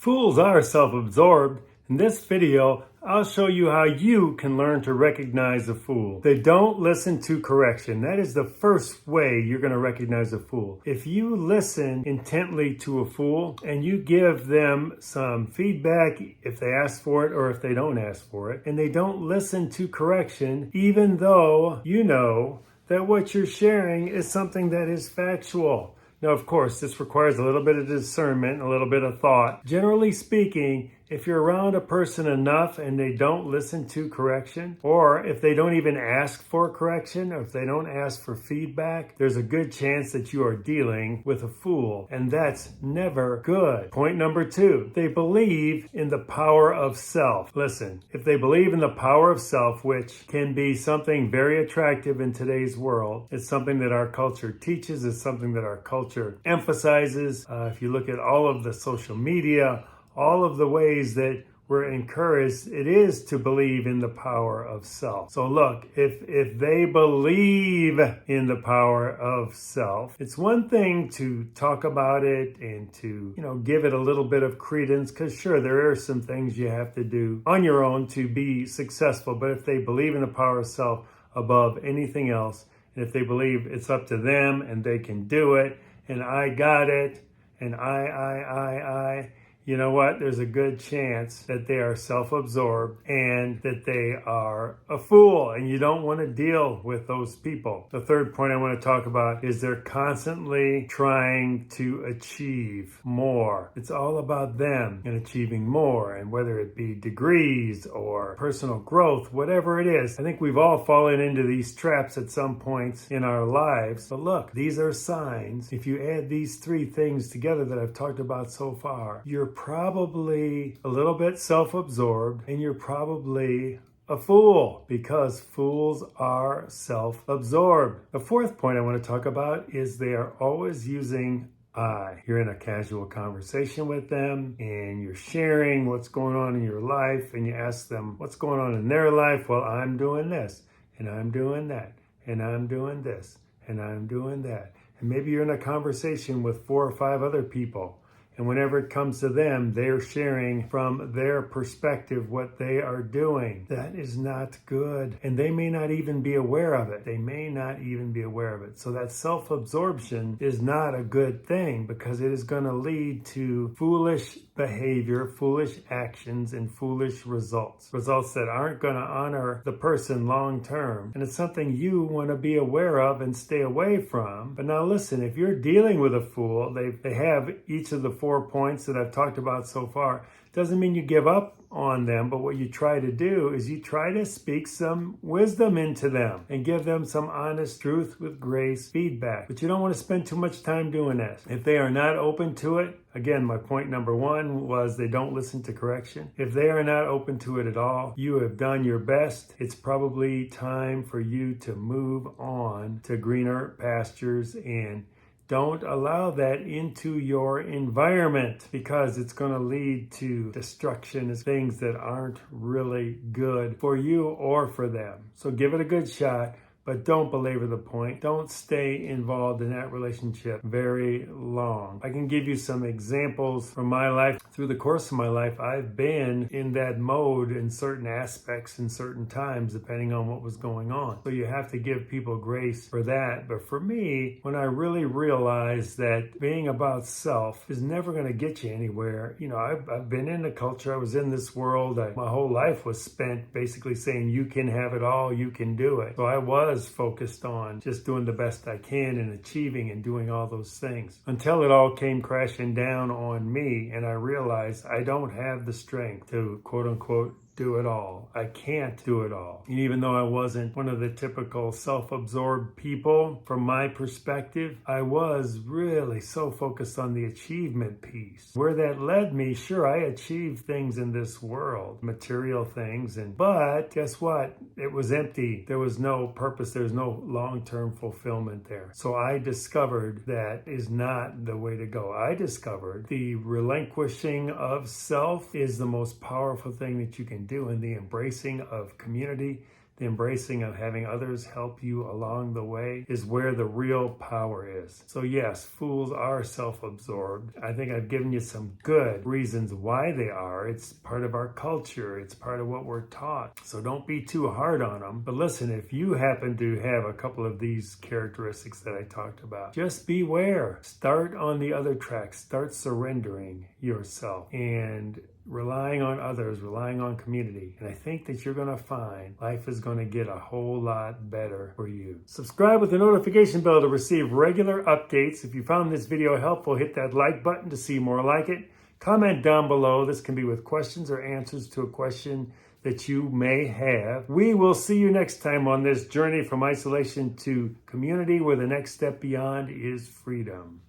Fools are self-absorbed. In this video, I'll show you how you can learn to recognize a fool. They don't listen to correction. That is the first way you're going to recognize a fool. If you listen intently to a fool and you give them some feedback if they ask for it or if they don't ask for it, and they don't listen to correction, even though you know that what you're sharing is something that is factual. Now, of course, this requires a little bit of discernment, a little bit of thought. Generally speaking, if you're around a person enough and they don't listen to correction, or if they don't even ask for correction, or if they don't ask for feedback, there's a good chance that you are dealing with a fool, and that's never good. Point number 2, they believe in the power of self. Listen, if they believe in the power of self, which can be something very attractive in today's world, it's something that our culture teaches, it's something that our culture emphasizes. If you look at all of the social media, all of the ways that we're encouraged, it is to believe in the power of self. So look, if they believe in the power of self, it's one thing to talk about it and to, give it a little bit of credence, because sure, there are some things you have to do on your own to be successful. But if they believe in the power of self above anything else, and if they believe it's up to them and they can do it, and I got it, and I, you know what? There's a good chance that they are self-absorbed and that they are a fool, and you don't want to deal with those people. The third point I want to talk about is they're constantly trying to achieve more. It's all about them and achieving more, and whether it be degrees or personal growth, whatever it is. I think we've all fallen into these traps at some points in our lives. But look, these are signs. If you add these 3 things together that I've talked about so far, you're probably a little bit self-absorbed, and you're probably a fool, because fools are self-absorbed. The fourth point I want to talk about is they are always using I. You're in a casual conversation with them and you're sharing what's going on in your life, and you ask them what's going on in their life. Well, I'm doing this and I'm doing that and I'm doing this and I'm doing that. And maybe you're in a conversation with 4 or 5 other people. And whenever it comes to them, they're sharing from their perspective what they are doing. That is not good. And they may not even be aware of it. They may not even be aware of it. So that self-absorption is not a good thing, because it is going to lead to foolish behavior, foolish actions, and foolish results. Results that aren't going to honor the person long term. And it's something you want to be aware of and stay away from. But now listen, if you're dealing with a fool, they have each of the 4 points that I've talked about so far. Doesn't mean you give up on them, but what you try to do is you try to speak some wisdom into them and give them some honest truth with grace feedback. But you don't want to spend too much time doing that. If they are not open to it, again, my point number 1 was they don't listen to correction. If they are not open to it at all, you have done your best. It's probably time for you to move on to greener pastures, and don't allow that into your environment, because it's going to lead to destruction and things that aren't really good for you or for them. So give it a good shot, but don't belabor the point. Don't stay involved in that relationship very long. I can give you some examples from my life. Through the course of my life, I've been in that mode in certain aspects in certain times, depending on what was going on. So you have to give people grace for that. But for me, when I really realized that being about self is never going to get you anywhere, I've been in the culture. I was in this world. My whole life was spent basically saying, you can have it all, you can do it. So I was focused on just doing the best I can and achieving and doing all those things, until it all came crashing down on me, and I realized I don't have the strength to, quote unquote, do it all. I can't do it all. And even though I wasn't one of the typical self-absorbed people, from my perspective, I was really so focused on the achievement piece. Where that led me, sure, I achieved things in this world, material things, but guess what? It was empty. There was no purpose. There's no long-term fulfillment there. So I discovered that is not the way to go. I discovered the relinquishing of self is the most powerful thing that you can do, and the embracing of community, the embracing of having others help you along the way is where the real power is. So yes, fools are self-absorbed. I think I've given you some good reasons why they are. It's part of our culture. It's part of what we're taught. So don't be too hard on them. But listen, if you happen to have a couple of these characteristics that I talked about, just beware. Start on the other track. Start surrendering yourself and relying on others, relying on community. And I think that you're going to find life is going to get a whole lot better for you. Subscribe with the notification bell to receive regular updates. If you found this video helpful, hit that like button to see more like it. Comment down below. This can be with questions or answers to a question that you may have. We will see you next time on this journey from isolation to community, where the next step beyond is freedom.